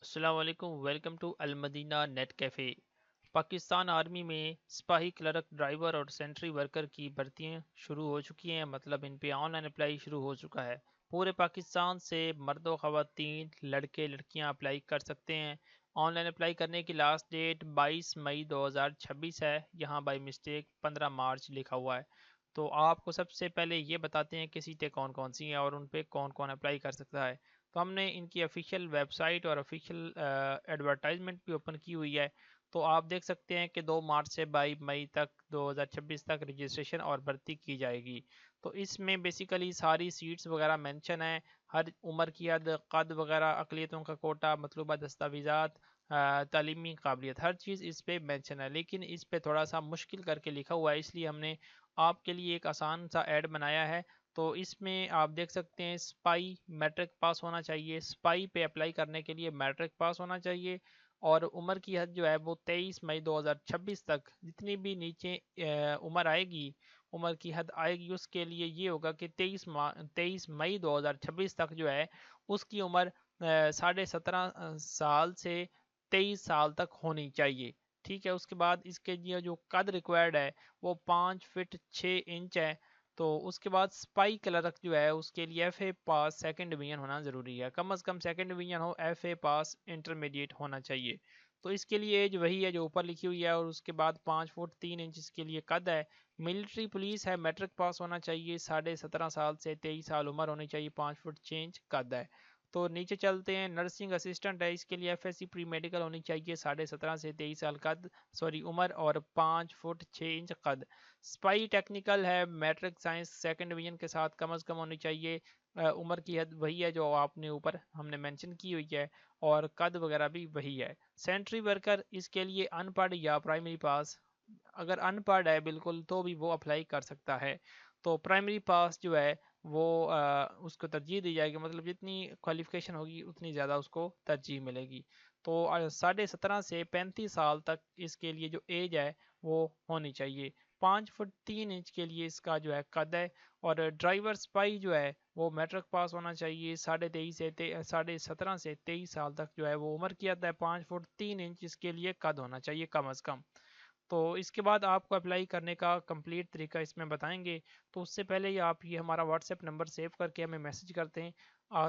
السلام علیکم، welcome to المدینہ نیٹ کیفے۔ پاکستان آرمی میں سپاہی کلرک، ڈرائیور اور سینٹری ورکر کی بھرتیاں شروع ہو چکی ہیں، مطلب ان پہ آن لائن اپلائی شروع ہو چکا ہے۔ پورے پاکستان سے مرد و خواتین، لڑکے لڑکیاں اپلائی کر سکتے ہیں۔ آن لائن اپلائی کرنے کی لاسٹ ڈیٹ 22 مئی 2026 ہے، یہاں بائی مسٹیک 15 مارچ لکھا ہوا ہے۔ تو آپ کو سب سے پہلے یہ بتاتے ہیں کہ سیٹیں کون کون سی ہیں اور ان پہ کون کون اپلائی کر سکتا ہے۔ تو ہم نے ان کی آفیشیل ویب سائٹ اور آفیشیل ایڈورٹائزمنٹ بھی اوپن کی ہوئی ہے۔ تو آپ دیکھ سکتے ہیں کہ 2 مارچ سے 22 مئی تک 2026 تک رجسٹریشن اور بھرتی کی جائے گی۔ تو اس میں بیسیکلی ساری سیٹس وغیرہ مینشن ہیں، ہر عمر کی حد، قد وغیرہ، اقلیتوں کا کوٹا، مطلوبہ دستاویزات، تعلیمی قابلیت، ہر چیز اس پہ مینشن ہے، لیکن اس پہ تھوڑا سا مشکل کر کے لکھا ہوا ہے، اس لیے ہم نے آپ کے لیے ایک آسان سا ایڈ بنایا ہے۔ تو اس میں آپ دیکھ سکتے ہیں سپائی میٹرک پاس ہونا چاہیے، سپائی پہ اپلائی کرنے کے لیے میٹرک پاس ہونا چاہیے، اور عمر کی حد جو ہے وہ 23 مئی 2026 تک، جتنی بھی نیچے عمر آئے گی، عمر کی حد آئے گی، اس کے لیے یہ ہوگا کہ 23 مئی 2026 تک جو ہے اس کی عمر 17.5 سال سے 23 سال تک ہونی چاہیے۔ ٹھیک ہے، اس کے بعد اس کے لیے جو قد ریکوائرڈ ہے وہ 5 فٹ 6 انچ ہے۔ تو اس کے بعد سپائی کلرک جو ہے اس کے لیے F A pass second division ہونا ضروری ہے، کم از کم سیکنڈ ڈویژن ہو، ایف اے پاس انٹرمیڈیٹ ہونا چاہیے۔ تو اس کے لیے ایج وہی ہے جو اوپر لکھی ہوئی ہے، اور اس کے بعد 5 فٹ 3 انچ اس کے لیے قد ہے۔ ملٹری پولیس ہے، میٹرک پاس ہونا چاہیے، 17.5 سال سے 23 سال عمر ہونی چاہیے، 5 فٹ 6 انچ قد ہے۔ تو نیچے چلتے ہیں، نرسنگ اسسٹنٹ ہے، اس کے لیے F S C pre medical ہونی چاہیے، 17.5 سے 23 سال عمر اور 5 فٹ 6 انچ قد۔ سپائی ٹیکنیکل ہے، میٹرک سائنس سیکنڈ ڈویژن کے ساتھ کم از کم ہونی چاہیے، عمر کی حد وہی ہے جو آپ نے اوپر ہم نے مینشن کی ہوئی ہے، اور قد وغیرہ بھی وہی ہے۔ سینٹری ورکر، اس کے لیے ان پڑھ یا پرائمری پاس، اگر ان پڑھ ہے بالکل تو بھی وہ اپلائی کر سکتا ہے۔ تو پرائمری پاس جو ہے وہ اس کو ترجیح دی جائے گی، مطلب جتنی کوالیفیکیشن ہوگی اتنی زیادہ اس کو ترجیح ملے گی۔ تو 17.5 سے 35 سال تک اس کے لیے جو ایج ہے وہ ہونی چاہیے، 5 فٹ 3 انچ کے لیے اس کا جو ہے قد ہے، اور ڈرائیور سپائی جو ہے وہ میٹرک پاس ہونا چاہیے، 17.5 سے 23 سال تک جو ہے وہ عمر کی حد ہے، 5 فٹ 3 انچ اس کے لیے قد ہونا چاہیے کم از کم۔ تو اس کے بعد آپ کو اپلائی کرنے کا کمپلیٹ طریقہ اس میں بتائیں گے، تو اس سے پہلے ہی آپ یہ ہمارا واٹس ایپ نمبر سیو کر کے ہمیں میسج کرتے ہیں،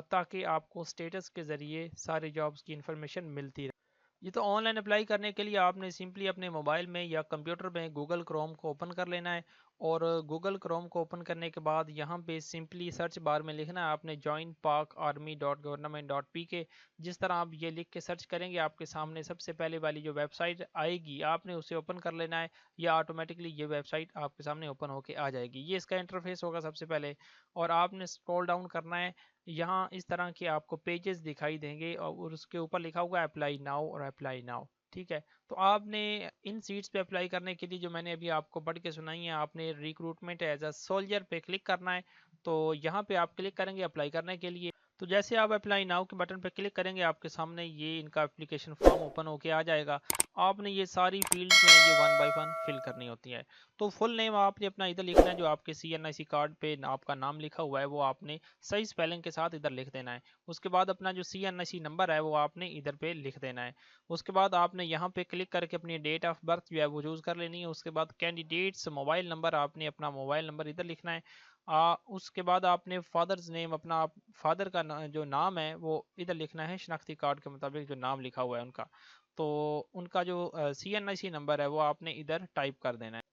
تاکہ آپ کو اسٹیٹس کے ذریعے سارے جابس کی انفارمیشن ملتی رہے۔ یہ تو آن لائن اپلائی کرنے کے لیے آپ نے سمپلی اپنے موبائل میں یا کمپیوٹر میں گوگل کروم کو اوپن کر لینا ہے، اور گوگل کروم کو اوپن کرنے کے بعد یہاں پہ سمپلی سرچ بار میں لکھنا ہے آپ نے جوائن پاک army dot government dot P کے۔ جس طرح آپ یہ لکھ کے سرچ کریں گے، آپ کے سامنے سب سے پہلے والی جو ویب سائٹ آئے گی آپ نے اسے اوپن کر لینا ہے، یا آٹومیٹکلی یہ ویب سائٹ آپ کے سامنے اوپن ہو کے آ جائے گی۔ یہ اس کا انٹرفیس ہوگا سب سے پہلے، اور آپ نے اسکرول ڈاؤن کرنا ہے، یہاں اس طرح کے آپ کو پیجز دکھائی دیں گے، اور اس کے اوپر لکھا ہوگا اپلائی ناؤ اور اپلائی ناؤ۔ ٹھیک ہے، تو آپ نے ان سیٹس پہ اپلائی کرنے کے لیے جو میں نے ابھی آپ کو پڑھ کے سنائی ہیں، آپ نے ریکروٹمنٹ ایز اے سولجر پہ کلک کرنا ہے۔ تو یہاں پہ آپ کلک کریں گے اپلائی کرنے کے لیے، تو جیسے آپ اپلائی ناؤ کے بٹن پہ کلک کریں گے آپ کے سامنے یہ ان کا اپلیکیشن فارم اوپن ہو کے آ جائے گا۔ آپ نے یہ ساری فیلڈز جو ہیں یہ 1 بائی 1 فل کرنی ہوتی ہے۔ تو فل نیم آپ نے اپنا ادھر لکھنا ہے، جو آپ کے سی این آئی سی کارڈ پہ آپ کا نام لکھا ہوا ہے وہ آپ نے صحیح سپیلنگ کے ساتھ ادھر لکھ دینا ہے۔ اس کے بعد اپنا جو سی این آئی سی نمبر ہے وہ آپ نے ادھر پہ لکھ دینا ہے۔ اس کے بعد آپ نے یہاں پہ کلک کر کے اپنی ڈیٹ آف برتھ جو ہے وہ چوز کر لینی ہے۔ اس کے بعد کینڈیڈیٹس موبائل نمبر، آپ نے اپنا موبائل نمبر ادھر لکھنا ہے۔ اس کے بعد آپ نے فادرز نیم، اپنا فادر کا جو نام ہے وہ ادھر لکھنا ہے، شناختی کارڈ کے مطابق جو نام لکھا ہوا ہے ان کا۔ تو ان کا جو سی این آئی سی نمبر ہے وہ آپ نے ادھر ٹائپ کر دینا ہے۔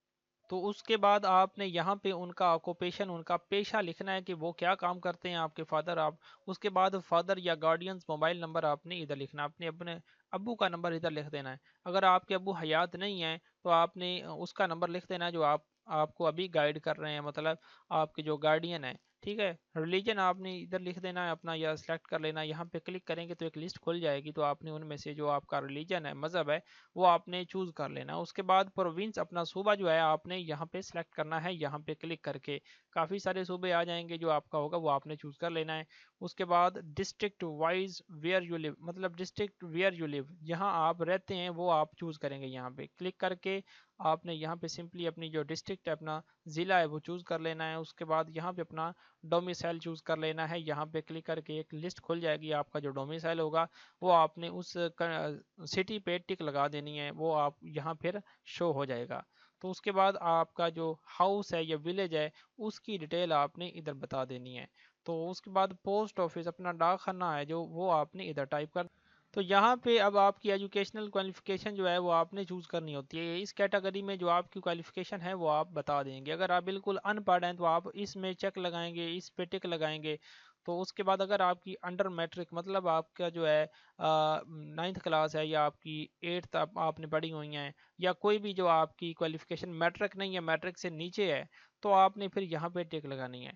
تو اس کے بعد آپ نے یہاں پہ ان کا آکوپیشن، ان کا پیشہ لکھنا ہے کہ وہ کیا کام کرتے ہیں آپ کے فادر۔ آپ اس کے بعد فادر یا گارڈینز موبائل نمبر آپ نے ادھر لکھنا ہے، اپنے ابو کا نمبر ادھر لکھ دینا ہے۔ اگر آپ کے ابو حیات نہیں ہیں تو آپ نے اس کا نمبر لکھ دینا ہے جو آپ کو ابھی گائیڈ کر رہے ہیں، مطلب آپ کے جو گارڈین ہیں۔ ٹھیک ہے، ریلیجن آپ نے ادھر لکھ دینا ہے اپنا، یا سلیکٹ کر لینا ہے۔ یہاں پہ کلک کریں گے تو ایک لسٹ کھل جائے گی، تو آپ نے ان میں سے جو آپ کا ریلیجن ہے، مذہب ہے، وہ آپ نے چوز کر لینا ہے۔ اس کے بعد پروونس، اپنا صوبہ جو ہے آپ نے یہاں پہ سلیکٹ کرنا ہے، یہاں پہ کلک کر کے کافی سارے صوبے آ جائیں گے، جو آپ کا ہوگا وہ آپ نے چوز کر لینا ہے۔ اس کے بعد ڈسٹرکٹ وائز ویئر یو لیو، مطلب ڈسٹرکٹ ویئر یو لیو، جہاں آپ رہتے ہیں وہ آپ چوز کریں گے۔ یہاں پہ کلک کر کے آپ نے یہاں پہ سمپلی اپنی جو ڈسٹرکٹ ہے اپنا ضلع ہے وہ چوز کر لینا ہے. اس کے بعد یہاں پہ اپنا ڈومیسائل چوز کر لینا ہے. یہاں پہ کلک کر کے ایک لسٹ کھل جائے گی آپ کا جو ڈومیسائل ہوگا وہ آپ نے اس سٹی پہ ٹک لگا دینی ہے, وہ آپ یہاں پھر شو ہو جائے گا. تو اس کے بعد آپ کا جو ہاؤس ہے یا ولیج ہے اس کی ڈیٹیل آپ نے ادھر بتا دینی ہے. تو اس کے بعد پوسٹ آفس اپنا ڈاک خانہ ہے جو وہ آپ نے ادھر ٹائپ کر. تو یہاں پہ اب آپ کی ایجوکیشنل کوالیفیکیشن جو ہے وہ آپ نے چوز کرنی ہوتی ہے. اس کیٹیگری میں جو آپ کی کوالیفیکیشن ہے وہ آپ بتا دیں گے. اگر آپ بالکل ان پڑھ ہیں تو آپ اس میں چیک لگائیں گے, اس پہ ٹک لگائیں گے. تو اس کے بعد اگر آپ کی انڈر میٹرک مطلب آپ کا جو ہے 9th کلاس ہے یا آپ کی 8th آپ نے پڑھی ہوئی ہیں یا کوئی بھی جو آپ کی کوالیفیکیشن میٹرک نہیں ہے, میٹرک سے نیچے ہے, تو آپ نے پھر یہاں پہ ٹک لگانی ہے.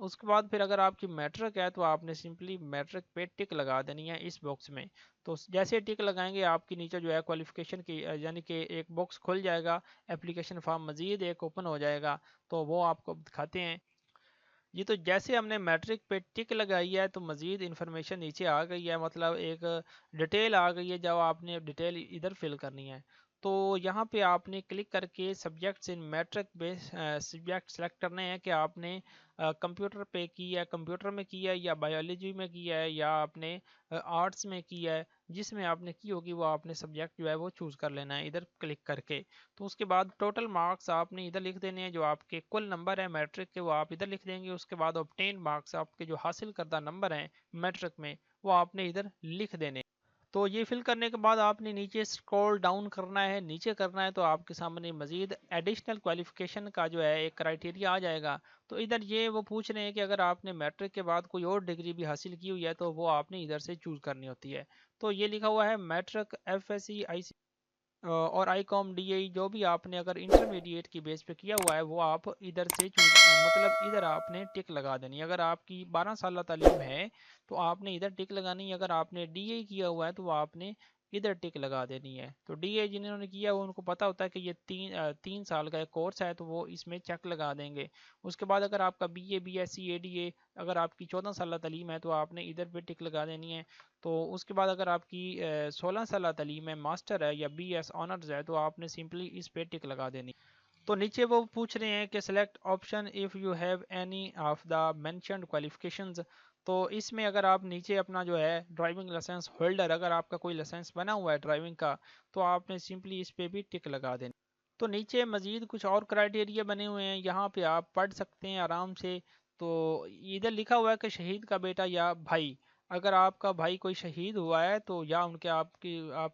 اس کے بعد پھر اگر آپ کی میٹرک ہے تو آپ نے سمپلی میٹرک پہ ٹک لگا دینی ہے اس باکس میں. تو جیسے ٹک لگائیں گے آپ کی نیچے جو ہے کوالیفیکیشن کی یعنی کہ ایک باکس کھل جائے گا, اپلیکیشن فارم مزید ایک اوپن ہو جائے گا, تو وہ آپ کو دکھاتے ہیں. جی تو جیسے ہم نے میٹرک پہ ٹک لگائی ہے تو مزید انفارمیشن نیچے آ گئی ہے, مطلب ایک ڈیٹیل آ گئی ہے جب آپ نے ڈیٹیل ادھر فل کرنی ہے. تو یہاں پہ آپ نے کلک کر کے subjects in matric base subject select کرنے ہیں کہ آپ نے کمپیوٹر پہ کی ہے, کمپیوٹر میں کی ہے یا بایولوجی میں کی ہے یا آپ نے آرٹس میں کی ہے. جس میں آپ نے کی ہوگی وہ آپ نے سبجیکٹ جو ہے وہ چوز کر لینا ہے ادھر کلک کر کے. تو اس کے بعد ٹوٹل مارکس آپ نے ادھر لکھ دینے ہیں, جو آپ کے کل نمبر ہیں میٹرک کے وہ آپ ادھر لکھ دیں گے. اس کے بعد obtained مارکس آپ کے جو حاصل کردہ نمبر ہیں میٹرک میں وہ آپ نے ادھر لکھ دینے. تو یہ فل کرنے کے بعد آپ نے نیچے اسکرول ڈاؤن کرنا ہے, نیچے کرنا ہے, تو آپ کے سامنے مزید ایڈیشنل کوالیفیکیشن کا جو ہے ایک کرائٹیریا آ جائے گا. تو ادھر یہ وہ پوچھ رہے ہیں کہ اگر آپ نے میٹرک کے بعد کوئی اور ڈگری بھی حاصل کی ہوئی ہے تو وہ آپ نے ادھر سے چوز کرنی ہوتی ہے. تو یہ لکھا ہوا ہے میٹرک ایف ایس سی آئی سی اور آئی کام ڈی اے, جو بھی آپ نے اگر انٹرمیڈیٹ کی بیس پہ کیا ہوا ہے وہ آپ ادھر سے مطلب ادھر آپ نے ٹک لگا دینی. اگر آپ کی 12 سالہ تعلیم ہے تو آپ نے ادھر ٹک لگانی. اگر آپ نے ڈی اے کیا ہوا ہے تو وہ آپ نے ادھر ٹک لگا دینی ہے. تو ڈی اے جنہوں نے کیا وہ ان کو پتا ہوتا ہے کہ یہ 3 سال کا ایک کورس ہے تو وہ اس میں چیک لگا دیں گے. اس کے بعد اگر آپ کا B A B S C A D A اگر آپ کی 14 سالہ تعلیم ہے تو آپ نے ادھر پہ ٹک لگا دینی ہے. تو اس کے بعد اگر آپ کی 16 سالہ تعلیم ہے, ماسٹر ہے یا بی ایس آنرز ہے, تو آپ نے سمپلی اس پہ ٹک لگا دینی. تو نیچے وہ پوچھ رہے ہیں کہ select option if you have any of the mentioned qualifications. تو اس میں اگر آپ نیچے اپنا جو ہے ڈرائیونگ لائسنس ہولڈر, اگر آپ کا کوئی لائسنس بنا ہوا ہے ڈرائیونگ کا, تو آپ نے سمپلی اس پہ بھی ٹک لگا دینی. تو نیچے مزید کچھ اور کرائٹیریا بنے ہوئے ہیں, یہاں پہ آپ پڑھ سکتے ہیں آرام سے. تو ادھر لکھا ہوا ہے کہ شہید کا بیٹا یا بھائی, اگر آپ کا بھائی کوئی شہید ہوا ہے تو یا ان کے آپ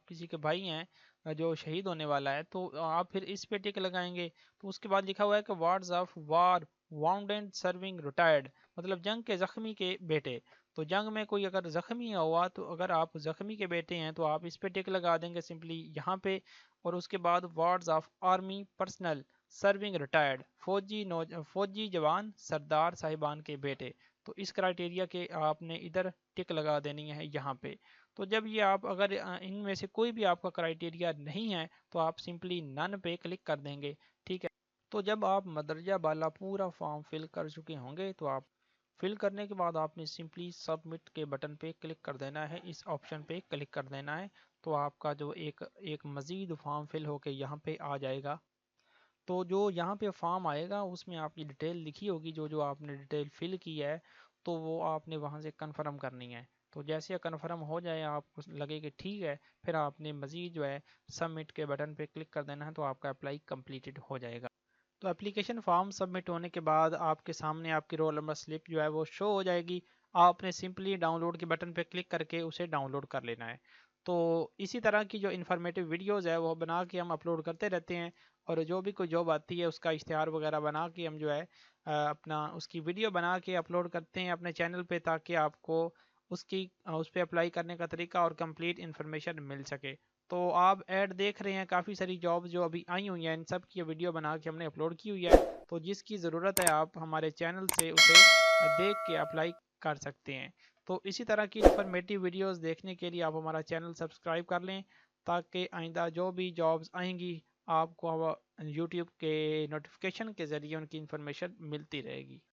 کسی کے بھائی ہیں جو شہید ہونے والا ہے تو آپ پھر اس پہ ٹک لگائیں گے. تو اس کے بعد لکھا ہوا ہے کہ wards of war wounded serving retired, مطلب جنگ کے زخمی کے بیٹے. تو جنگ میں کوئی اگر زخمی ہوا تو اگر آپ زخمی کے بیٹے ہیں تو آپ اس پہ ٹک لگا دیں گے سمپلی یہاں پہ. اور اس کے بعد wards of army personnel serving retired, فوجی جوان سردار صاحبان کے بیٹے. تو اس کرائٹیریا کے آپ نے ادھر ٹک لگا دینی ہے یہاں پہ. تو جب یہ آپ اگر ان میں سے کوئی بھی آپ کا کرائٹیریا نہیں ہے تو آپ سمپلی نن پہ کلک کر دیں گے. ٹھیک ہے, تو جب آپ مدرجہ بالا پورا فارم فل کر چکے ہوں گے تو آپ فل کرنے کے بعد آپ نے سمپلی سبمٹ کے بٹن پہ کلک کر دینا ہے, اس آپشن پہ کلک کر دینا ہے. تو آپ کا جو ایک مزید فارم فل ہو کے یہاں پہ آ جائے گا. تو جو یہاں پہ فارم آئے گا اس میں آپ کی ڈیٹیل لکھی ہوگی, جو آپ نے ڈیٹیل فل کی ہے تو وہ آپ نے وہاں سے کنفرم کرنی ہے. تو جیسے کنفرم ہو جائے آپ کو لگے کہ ٹھیک ہے, پھر آپ نے مزید جو ہے سبمٹ کے بٹن پہ کلک کر دینا ہے, تو آپ کا اپلائی کمپلیٹڈ ہو جائے گا. تو اپلیکیشن فارم سبمٹ ہونے کے بعد آپ کے سامنے آپ کی رول نمبر سلپ جو ہے وہ شو ہو جائے گی. آپ نے سمپلی ڈاؤن لوڈ کے بٹن پہ کلک کر کے اسے ڈاؤن لوڈ کر لینا ہے. تو اسی طرح کی جو انفارمیٹیو ویڈیوز ہے وہ بنا کے ہم اپلوڈ کرتے رہتے ہیں, اور جو بھی کوئی جاب آتی ہے اس کا اشتہار وغیرہ بنا کے ہم جو ہے اپنا اس کی ویڈیو بنا کے اپلوڈ کرتے ہیں اپنے چینل پہ, تاکہ آپ کو اس پہ اپلائی کرنے کا طریقہ اور کمپلیٹ انفارمیشن مل سکے. تو آپ ایڈ دیکھ رہے ہیں کافی ساری جاب جو ابھی آئی ہوئی ہیں, ان سب کی ویڈیو بنا کے ہم نے اپلوڈ کی ہوئی ہے. تو جس کی ضرورت ہے آپ ہمارے چینل سے اسے دیکھ کے اپلائی کر سکتے ہیں. تو اسی طرح کی انفارمیٹیو ویڈیوز دیکھنے کے لیے آپ ہمارا چینل سبسکرائب کر لیں, تاکہ آئندہ جو بھی جابز آئیں گی آپ کو یوٹیوب کے نوٹیفیکیشن کے ذریعے ان کی انفارمیشن ملتی رہے گی.